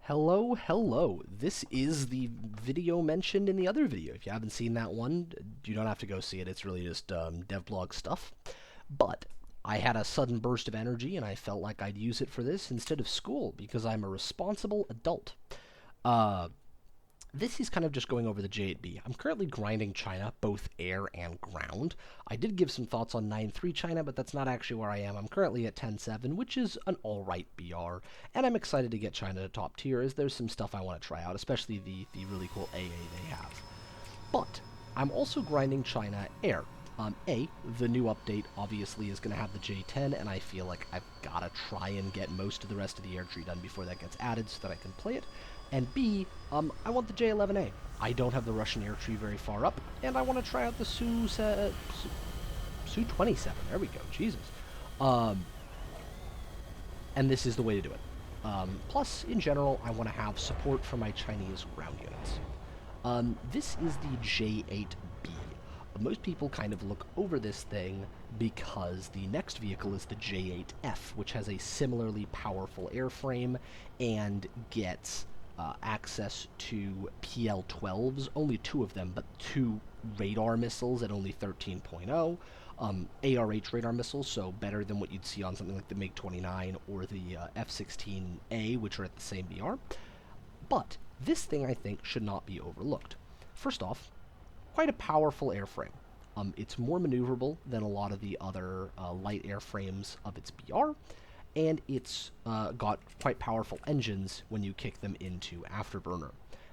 Hello, hello. This is the video mentioned in the other video. If you haven't seen that one, you don't have to go see it. It's really just devblog stuff. But I had a sudden burst of energy, and I felt like I'd use it for this instead of school because I'm a responsible adult. Uh, this is kind of just going over the J8B. I'm currently grinding China, both air and ground. I did give some thoughts on 9.3 China, but that's not actually where I am. I'm currently at 10.7, which is an alright BR, and I'm excited to get China to top tier, as there's some stuff I want to try out, especially the really cool AA they have. But I'm also grinding China air. The new update obviously is going to have the J10, and I feel like I've got to try and get most of the rest of the air tree done before that gets added so that I can play it. And B, I want the J11A. I don't have the Russian air tree very far up, and I want to try out the Su-27. There we go, Jesus. And this is the way to do it. Plus, in general, I want to have support for my Chinese ground units. This is the J8B. Most people kind of look over this thing because the next vehicle is the J8F, which has a similarly powerful airframe and gets access to PL-12s, only two of them, but two radar missiles at only 13.0, ARH radar missiles, so better than what you'd see on something like the MiG-29 or the F-16A, which are at the same BR. But this thing, I think, should not be overlooked. First off, quite a powerful airframe. It's more maneuverable than a lot of the other light airframes of its BR, and it's got quite powerful engines when you kick them into Afterburner.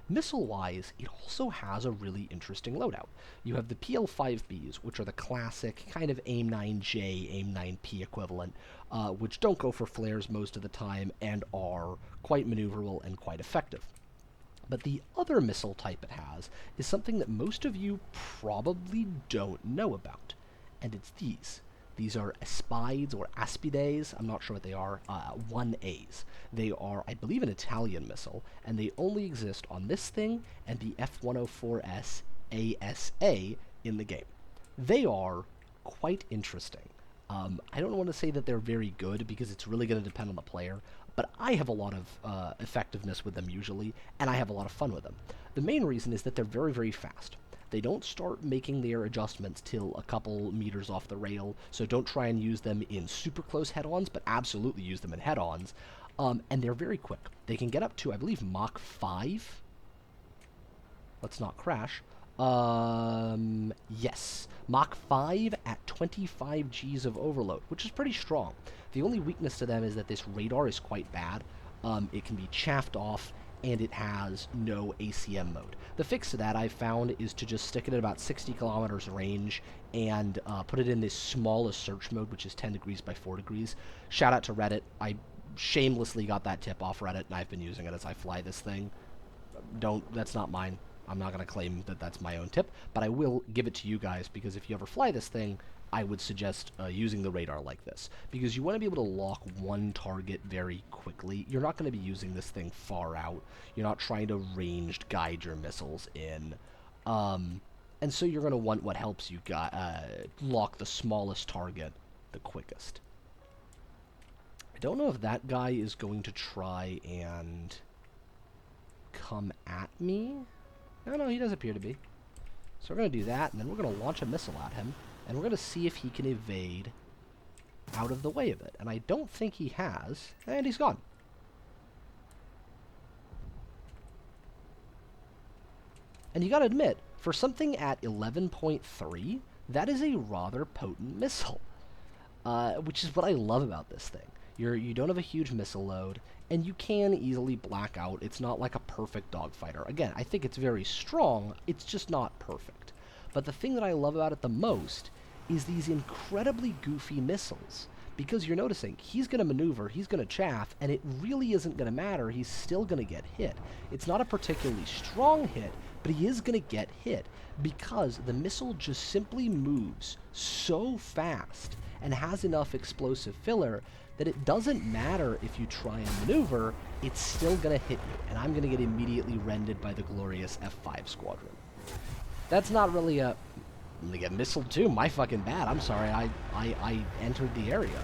Missile-wise, it also has a really interesting loadout. You have the PL-5Bs, which are the classic kind of AIM-9J, AIM-9P equivalent, which don't go for flares most of the time and are quite maneuverable and quite effective. But the other missile type it has is something that most of you probably don't know about, and it's these. These are Aspides or Aspides, I'm not sure what they are, 1As. They are, I believe, an Italian missile, and they only exist on this thing and the F-104S ASA in the game. They are quite interesting. I don't want to say that they're very good because it's really going to depend on the player, but I have a lot of effectiveness with them usually, and I have a lot of fun with them. The main reason is that they're very, very fast. They don't start making their adjustments till a couple meters off the rail, so don't try and use them in super close head-ons, but absolutely use them in head-ons. And they're very quick. They can get up to, I believe, Mach 5. Let's not crash. Yes. Mach 5 at 25 Gs of overload, which is pretty strong. The only weakness to them is that this radar is quite bad. It can be chaffed off, and it has no ACM mode. The fix to that, I've found, is to just stick it at about 60 kilometers range and put it in this smallest search mode, which is 10 degrees by 4 degrees. Shout out to Reddit. I shamelessly got that tip off Reddit, and I've been using it as I fly this thing. That's not mine. I'm not going to claim that that's my own tip, but I will give it to you guys, because if you ever fly this thing, I would suggest using the radar like this, because you want to be able to lock one target very quickly. You're not going to be using this thing far out. You're not trying to ranged guide your missiles in. And so you're going to want what helps you lock the smallest target the quickest. I don't know if that guy is going to try and come at me. No, he does appear to be. So we're going to do that, and then we're going to launch a missile at him, and we're going to see if he can evade out of the way of it. And I don't think he has, and he's gone. And you got to admit, for something at 11.3, that is a rather potent missile, which is what I love about this thing. You don't have a huge missile load, and you can easily black out. It's not like a perfect dogfighter. Again, I think it's very strong, it's just not perfect. But the thing that I love about it the most is these incredibly goofy missiles. Because you're noticing, he's going to maneuver, he's going to chaff, and it really isn't going to matter, he's still going to get hit. It's not a particularly strong hit, but he is going to get hit, because the missile just simply moves so fast and has enough explosive filler that it doesn't matter if you try and maneuver, it's still going to hit you, and I'm going to get immediately rended by the glorious F5 squadron. That's not really a... I'm going to get missiled too, my fucking bad, I'm sorry, I entered the area.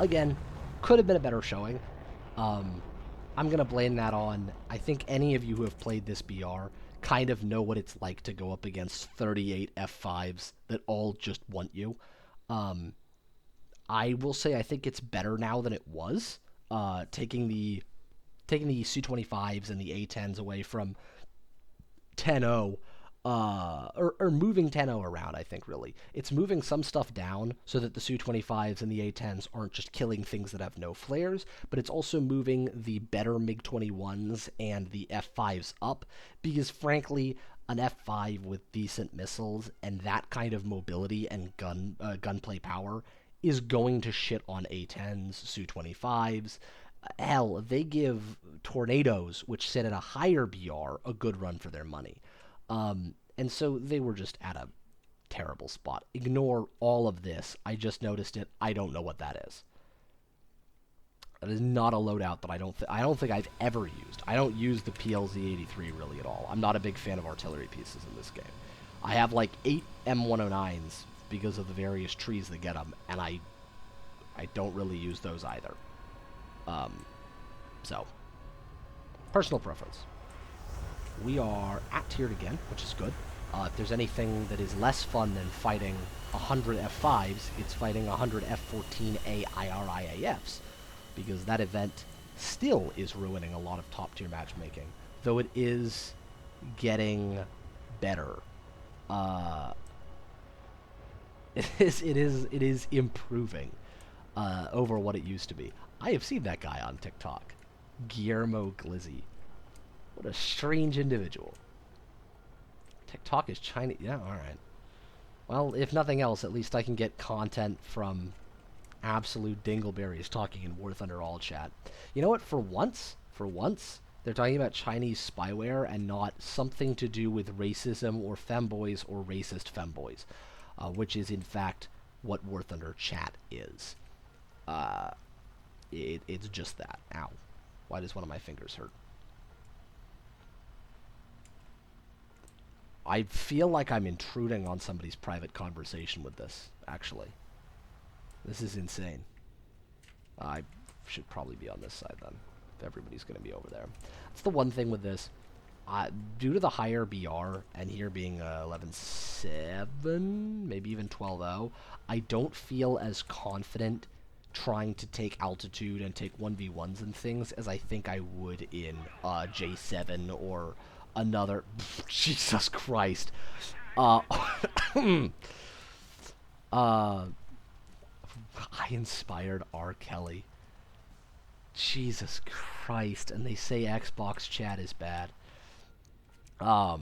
Again, could have been a better showing. I'm going to blame that on, I think any of you who have played this BR kind of know what it's like to go up against 38 F5s that all just want you. Um, I will say I think it's better now than it was, taking the Su-25s and the A-10s away from 10-0, or moving 10-0 around, I think, really. It's moving some stuff down so that the Su-25s and the A-10s aren't just killing things that have no flares, but it's also moving the better MiG-21s and the F-5s up, because, frankly, an F-5 with decent missiles and that kind of mobility and gunplay power is going to shit on A-10s, Su-25s. Hell, they give Tornadoes, which sit at a higher BR, a good run for their money. And so they were just at a terrible spot. Ignore all of this. I just noticed it. I don't know what that is. That is not a loadout that I don't think I've ever used. I don't use the PLZ-83 really at all. I'm not a big fan of artillery pieces in this game. I have like 8 M109s because of the various trees that get them, and I don't really use those either. So, personal preference. We are at tiered again, which is good. If there's anything that is less fun than fighting 100 F5s, it's fighting 100 F-14A IRIAFs, because that event still is ruining a lot of top-tier matchmaking, though it is getting better. It is improving over what it used to be. I have seen that guy on TikTok, Guillermo Glizzy. What a strange individual. TikTok is Chinese. Yeah, alright. Well, if nothing else, at least I can get content from absolute dingleberries talking in War Thunder All chat. You know what? For once, they're talking about Chinese spyware and not something to do with racism or femboys or racist femboys, which is, in fact, what War Thunder chat is. It's just that. Ow. Why does one of my fingers hurt? I feel like I'm intruding on somebody's private conversation with this, actually. This is insane. I should probably be on this side, then, if everybody's going to be over there. That's the one thing with this. Due to the higher BR, and here being 11.7, maybe even 12.0, I don't feel as confident trying to take altitude and take 1v1s and things as I think I would in J7 or another. Jesus Christ. I inspired R. Kelly. Jesus Christ. And they say Xbox chat is bad. Sorry,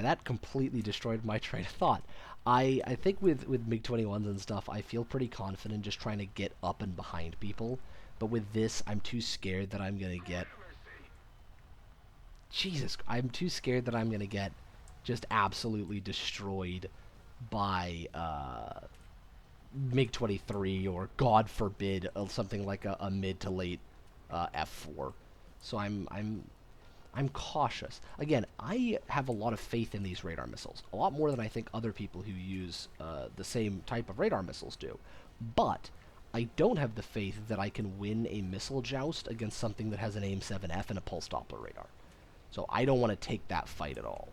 that completely destroyed my train of thought. I think with MiG-21s and stuff, I feel pretty confident just trying to get up and behind people. But with this, I'm too scared that I'm going to get... Jesus, I'm too scared that I'm going to get just absolutely destroyed by MiG-23 or, God forbid, something like a mid to late F4. So I'm cautious. Again, I have a lot of faith in these radar missiles. A lot more than I think other people who use the same type of radar missiles do. But I don't have the faith that I can win a missile joust against something that has an AIM-7F and a pulse Doppler radar. So I don't want to take that fight at all.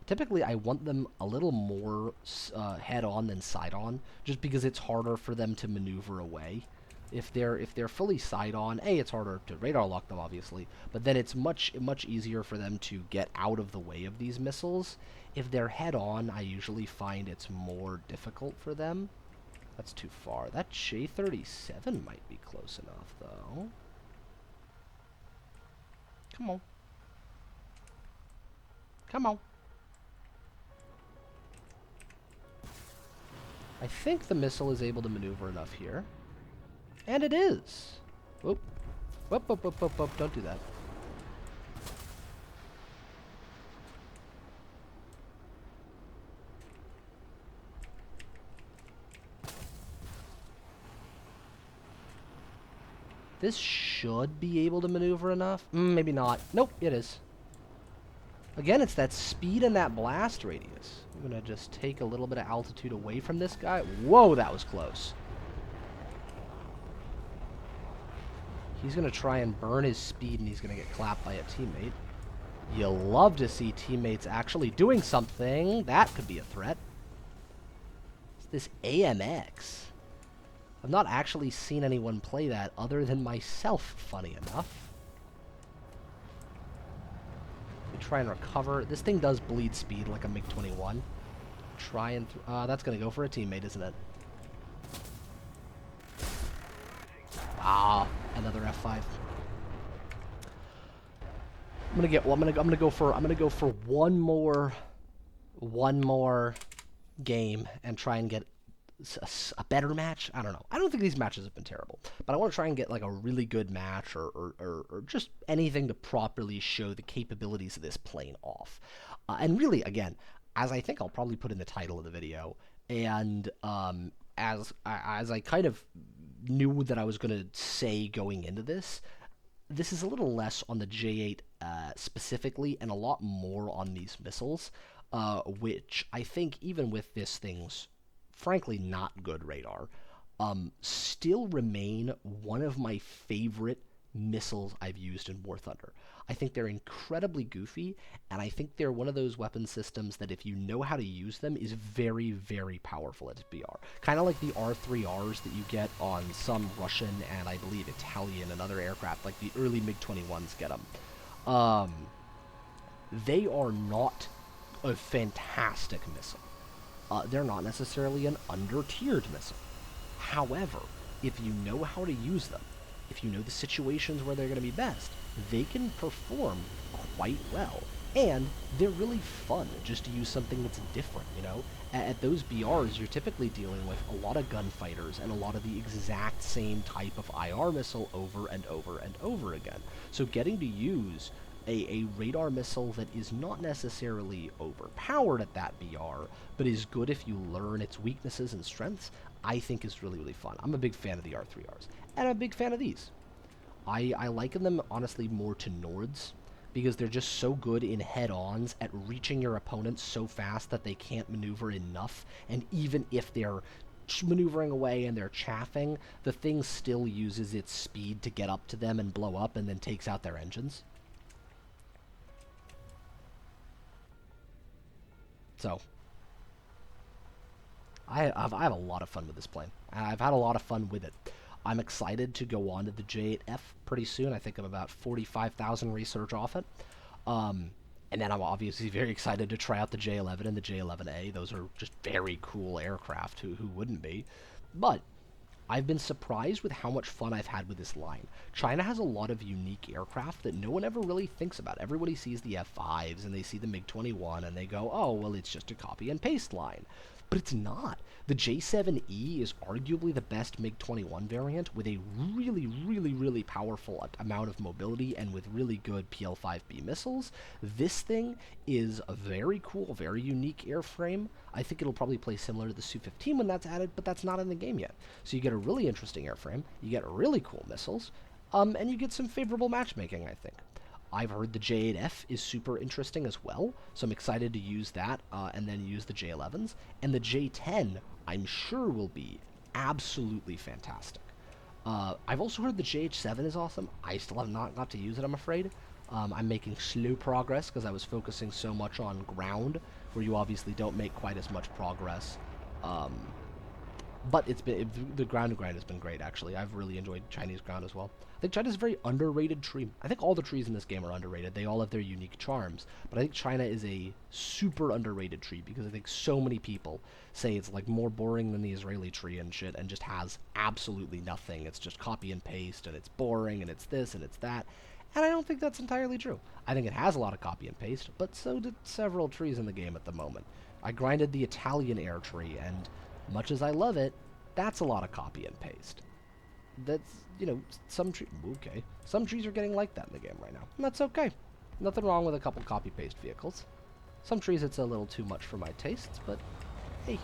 Typically, I want them a little more head-on than side-on, just because it's harder for them to maneuver away. If they're fully side-on, it's harder to radar lock them, obviously, but then it's much easier for them to get out of the way of these missiles. If they're head-on, I usually find it's more difficult for them. That's too far. That J37 might be close enough, though. Come on. Come on. I think the missile is able to maneuver enough here. And it is! Whoop. Whoop, whoop, whoop, whoop, whoop. Don't do that. This should be able to maneuver enough. Maybe not. Nope, it is. Again, it's that speed and that blast radius. I'm going to just take a little bit of altitude away from this guy. Whoa, that was close. He's going to try and burn his speed, and he's going to get clapped by a teammate. You love to see teammates actually doing something. That could be a threat. It's this AMX. I've not actually seen anyone play that other than myself, funny enough. We try and recover. This thing does bleed speed like a MiG-21. Try and... that's going to go for a teammate, isn't it? Ah, another F5. I'm gonna get. Well, I'm gonna go for one more game and try and get a better match. I don't know. I don't think these matches have been terrible, but I want to try and get like a really good match or just anything to properly show the capabilities of this plane off. And really, again, as I think I'll probably put in the title of the video, and as I kind of knew that I was going to say going into this, this is a little less on the J8 specifically and a lot more on these missiles, which I think even with this thing's frankly not good radar, still remain one of my favorite missiles I've used in War Thunder. I think they're incredibly goofy, and I think they're one of those weapon systems that if you know how to use them is very, very powerful at BR. Kind of like the R3Rs that you get on some Russian and I believe Italian and other aircraft, like the early MiG-21s get them. They are not a fantastic missile. They're not necessarily an under-tiered missile. However, if you know how to use them, if you know the situations where they're going to be best, they can perform quite well. And they're really fun just to use something that's different, you know? At those BRs, you're typically dealing with a lot of gunfighters and a lot of the exact same type of IR missile over and over and over again. So getting to use a radar missile that is not necessarily overpowered at that BR, but is good if you learn its weaknesses and strengths, I think is really, really fun. I'm a big fan of the R3Rs, and I'm a big fan of these. I liken them, honestly, more to Nords, because they're just so good in head-ons at reaching your opponent so fast that they can't maneuver enough, and even if they're maneuvering away and they're chaffing, the thing still uses its speed to get up to them and blow up and then takes out their engines. So, I have a lot of fun with this plane. I've had a lot of fun with it. I'm excited to go on to the J8F pretty soon. I think I'm about 45,000 research off it. And then I'm obviously very excited to try out the J11 and the J11A. Those are just very cool aircraft. Who wouldn't be? But I've been surprised with how much fun I've had with this line. China has a lot of unique aircraft that no one ever really thinks about. Everybody sees the F5s and they see the MiG-21 and they go, oh, well, it's just a copy and paste line. But it's not. The J7E is arguably the best MiG-21 variant with a really, really, really powerful amount of mobility and with really good PL-5B missiles. This thing is a very cool, very unique airframe. I think it'll probably play similar to the Su-15 when that's added, but that's not in the game yet. So you get a really interesting airframe, you get really cool missiles, and you get some favorable matchmaking, I think. I've heard the J8F is super interesting as well, so I'm excited to use that and then use the J11s. And the J10, I'm sure, will be absolutely fantastic. I've also heard the JH7 is awesome. I still have not got to use it, I'm afraid. I'm making slow progress because I was focusing so much on ground, where you obviously don't make quite as much progress. But the ground to grind has been great, actually. I've really enjoyed Chinese ground as well. I think China's a very underrated tree. I think all the trees in this game are underrated. They all have their unique charms. But I think China is a super underrated tree because I think so many people say it's like more boring than the Israeli tree and shit and just has absolutely nothing. It's just copy and paste and it's boring and it's this and it's that. And I don't think that's entirely true. I think it has a lot of copy and paste, but so did several trees in the game at the moment. I grinded the Italian air tree, and much as I love it, that's a lot of copy and paste. That's, you know, some trees are getting like that in the game right now, and that's okay. Nothing wrong with a couple copy-paste vehicles. Some trees it's a little too much for my tastes, but hey,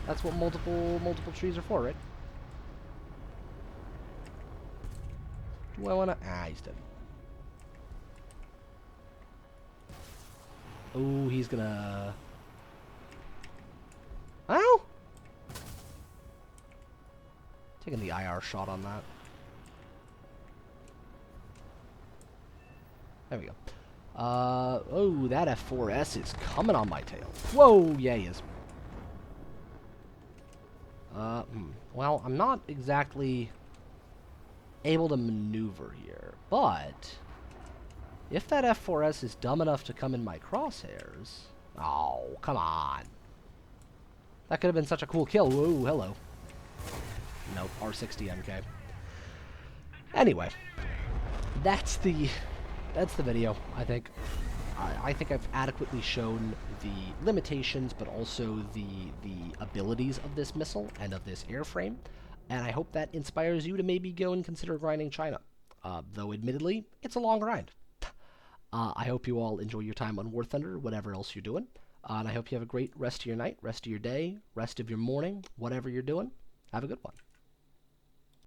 that's what multiple trees are for, right? Do I want to... Ah, he's dead. Oh, he's gonna... Oh! Taking the IR shot on that. There we go. Oh, that F4S is coming on my tail. Whoa, yeah, he is. Well, I'm not exactly able to maneuver here, but if that F4S is dumb enough to come in my crosshairs... Oh, come on. That could have been such a cool kill. Whoa, hello. Nope, R60 MK. Anyway, that's the video, I think. I think I've adequately shown the limitations, but also the abilities of this missile and of this airframe, and I hope that inspires you to maybe go and consider grinding China. Though, admittedly, it's a long grind. I hope you all enjoy your time on War Thunder, whatever else you're doing, and I hope you have a great rest of your night, rest of your day, rest of your morning, whatever you're doing. Have a good one.